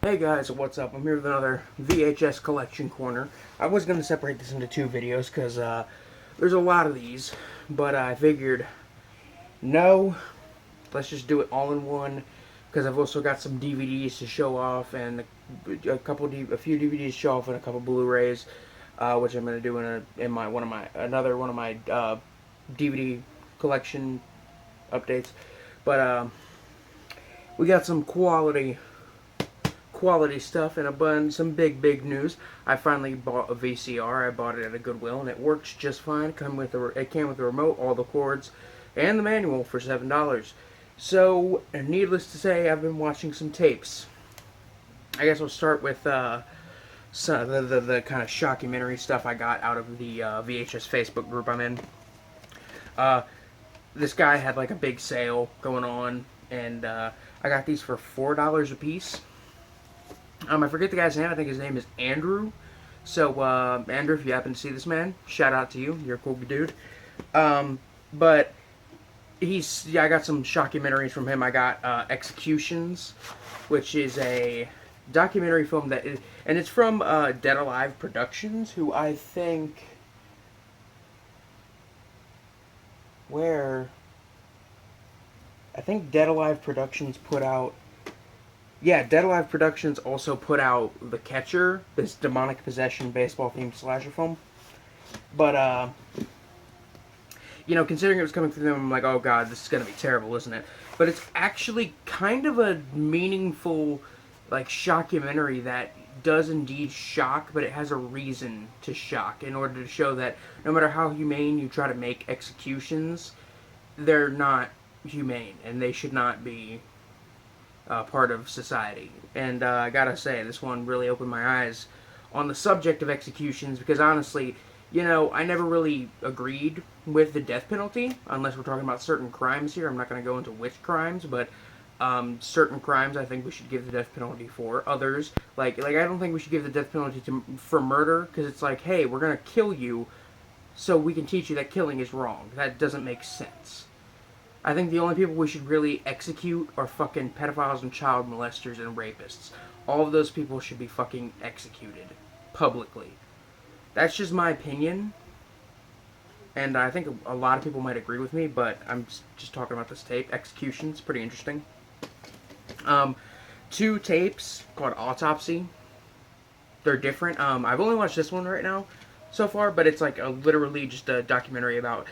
Hey guys, what's up? I'm here with another VHS Collection Corner. I was going to separate this into two videos because there's a lot of these, but I figured, no, let's just do it all in one because I've also got some DVDs to show off and a few DVDs to show off and a couple Blu-rays, which I'm going to do in one of my DVD collection updates. But we got some quality stuff and some big news. I finally bought a VCR. I bought it at a Goodwill and it works just fine. It came with the remote, all the cords, and the manual for $7. So, needless to say, I've been watching some tapes. I guess we'll start with the kind of shockumentary stuff I got out of the VHS Facebook group I'm in. This guy had like a big sale going on, and I got these for $4 a piece. I forget the guy's name. I think his name is Andrew. So, Andrew, if you happen to see this man, shout out to you. You're a cool dude. But I got some shockumentaries from him. I got Executions, which is a documentary film and it's from Dead Alive Productions, who I think, Dead Alive Productions put out. Yeah, Dead Alive Productions also put out The Catcher, this demonic possession baseball-themed slasher film. But, considering it was coming through them, I'm like, oh god, this is going to be terrible, isn't it? But it's actually kind of a meaningful, like, shockumentary that does indeed shock, but it has a reason to shock in order to show that no matter how humane you try to make executions, they're not humane, and they should not be part of society. And I gotta say, this one really opened my eyes on the subject of executions because honestly, I never really agreed with the death penalty unless we're talking about certain crimes here. I'm not going to go into which crimes, but certain crimes I think we should give the death penalty for. Others, like I don't think we should give the death penalty for murder because it's like, hey, we're going to kill you so we can teach you that killing is wrong. That doesn't make sense. I think the only people we should really execute are fucking pedophiles and child molesters and rapists. All of those people should be fucking executed. Publicly. That's just my opinion. And I think a lot of people might agree with me, but I'm just talking about this tape. Execution's pretty interesting. Two tapes called Autopsy. They're different. I've only watched this one right now so far, but it's like literally just a documentary about,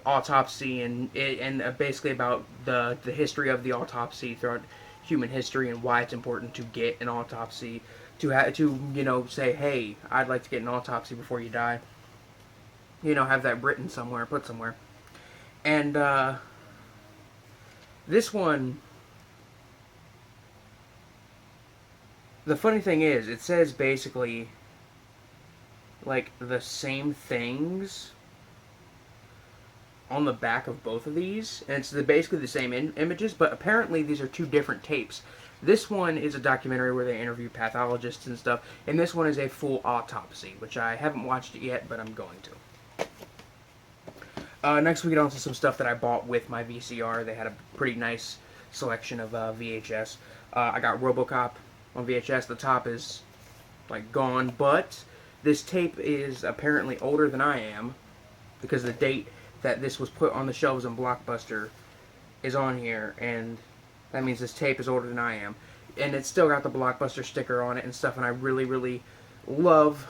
autopsy and basically about the history of the autopsy throughout human history and why it's important to get an autopsy to say, hey, I'd like to get an autopsy before you die. Have that written somewhere, put somewhere. And this one, the funny thing is, it says basically like the same things on the back of both of these, and it's basically the same images, but apparently these are two different tapes. This one is a documentary where they interview pathologists and stuff, and this one is a full autopsy, which I haven't watched it yet, but I'm going to. Next we get on to some stuff that I bought with my VCR. They had a pretty nice selection of VHS. I got RoboCop on VHS. The top is, like, gone, but this tape is apparently older than I am, because the date that this was put on the shelves in Blockbuster is on here, and that means this tape is older than I am. And it's still got the Blockbuster sticker on it and stuff, and I really, really love,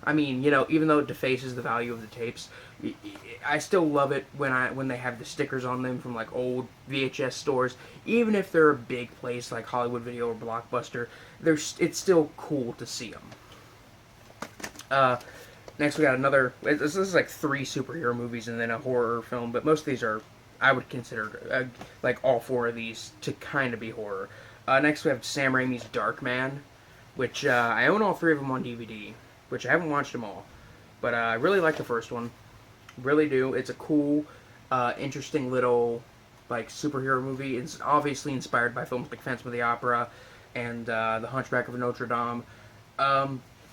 even though it defaces the value of the tapes, I still love it when they have the stickers on them from like old VHS stores. Even if they're a big place like Hollywood Video or Blockbuster, it's still cool to see them. Next we got this is like 3 superhero movies and then a horror film, but most of these are, I would consider, like all 4 of these to kind of be horror. Next we have Sam Raimi's Darkman, which I own all 3 of them on DVD, which I haven't watched them all. But I really like the first one. Really do. It's a cool, interesting little, like, superhero movie. It's obviously inspired by films like Phantom of the Opera and The Hunchback of Notre Dame.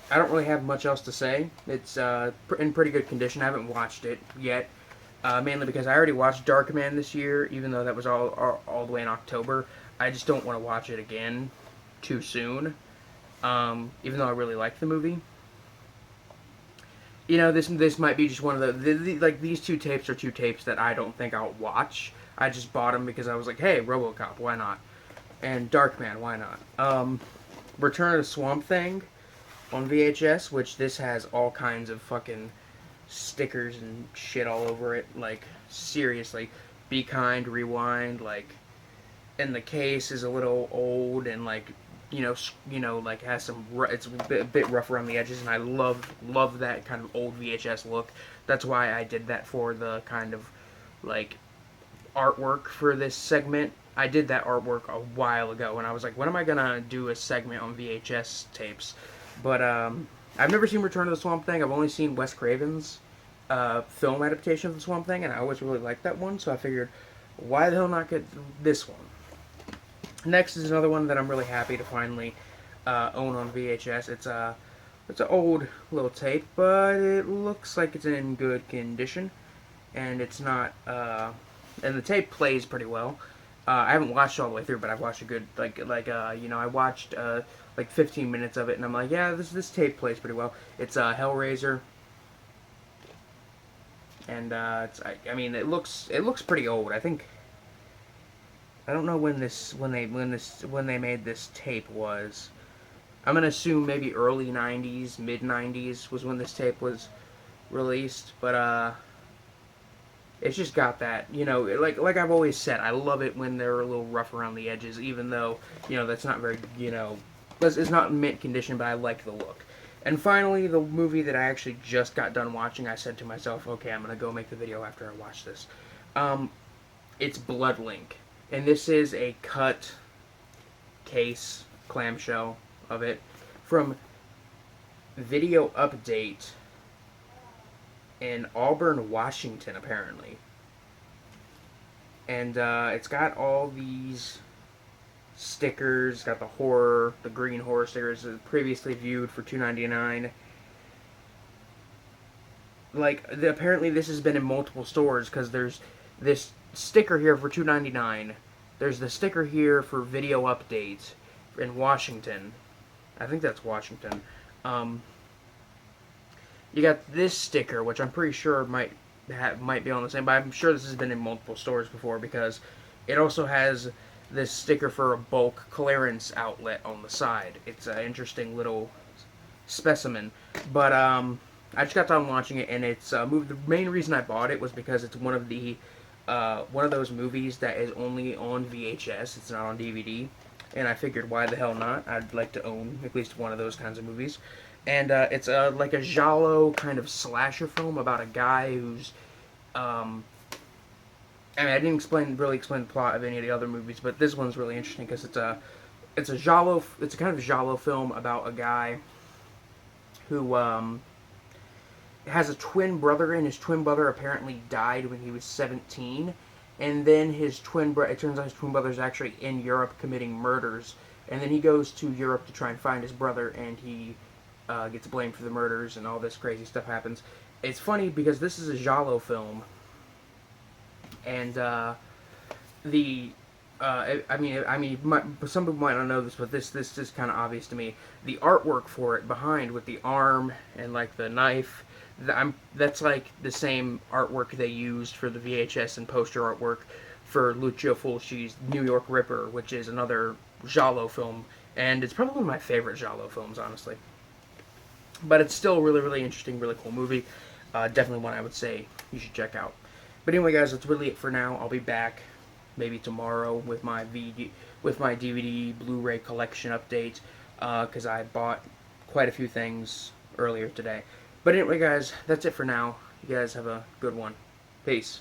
I don't really have much else to say. It's in pretty good condition. I haven't watched it yet. mainly because I already watched Darkman this year, even though that was all the way in October. I just don't want to watch it again too soon. Even though I really like the movie. You know, this might be just one of like these two tapes are two tapes that I don't think I'll watch. I just bought them because I was like, hey, RoboCop, why not? And Darkman, why not? Return of the Swamp Thing on VHS, which this has all kinds of fucking stickers and shit all over it. Like, seriously, Be Kind, Rewind, like, and the case is a little old and like, like has some. It's a bit rough around the edges, and I love that kind of old VHS look. That's why I did that for the kind of like artwork for this segment. I did that artwork a while ago, and I was like, when am I gonna do a segment on VHS tapes? But I've never seen Return of the Swamp Thing. I've only seen Wes Craven's film adaptation of the Swamp Thing, and I always really liked that one. So I figured, why the hell not get this one? Next is another one that I'm really happy to finally own on VHS. It's an old little tape, but it looks like it's in good condition, and it's not. And the tape plays pretty well. I haven't watched it all the way through, but I've watched a good I watched like 15 minutes of it, and I'm like, yeah, this tape plays pretty well. It's Hellraiser, and I mean, it looks pretty old. I think. I don't know when they made this tape was. I'm gonna assume maybe early '90s, mid '90s was when this tape was released. But it's just got that, like I've always said, I love it when they're a little rough around the edges, even though that's not very it's not mint condition, but I like the look. And finally, the movie that I actually just got done watching, I said to myself, okay, I'm gonna go make the video after I watch this. It's Bloodlink. And this is a cut case clamshell of it from Video Update in Auburn, Washington, apparently. And it's got all these stickers. It's got the green horror stickers, previously viewed for $2.99. Like, apparently this has been in multiple stores, because there's this sticker here for $2.99. There's the sticker here for Video Update in Washington. I think that's Washington. You got this sticker, which I'm pretty sure might be on the same, but I'm sure this has been in multiple stores before, because it also has this sticker for a bulk clearance outlet on the side. It's an interesting little specimen. But I just got done watching it, and it's movie. The main reason I bought it was because it's one of those movies that is only on VHS. It's not on DVD. And I figured, why the hell not? I'd like to own at least one of those kinds of movies. And it's like a giallo kind of slasher film about a guy who's... I didn't really explain the plot of any of the other movies, but this one's really interesting because it's a kind of giallo film about a guy who has a twin brother, and his twin brother apparently died when he was 17. And then it turns out his twin brother's actually in Europe committing murders. And then he goes to Europe to try and find his brother, and he gets blamed for the murders, and all this crazy stuff happens. It's funny because this is a giallo film, and some people might not know this, but this is kind of obvious to me. The artwork for it behind, with the arm and like the knife, that's like the same artwork they used for the VHS and poster artwork for Lucio Fulci's New York Ripper, which is another giallo film, and it's probably one of my favorite giallo films, honestly. But it's still a really, really interesting, really cool movie. Definitely one I would say you should check out. But anyway, guys, that's really it for now. I'll be back maybe tomorrow with my DVD Blu-ray collection update, because I bought quite a few things earlier today. But anyway, guys, that's it for now. You guys have a good one. Peace.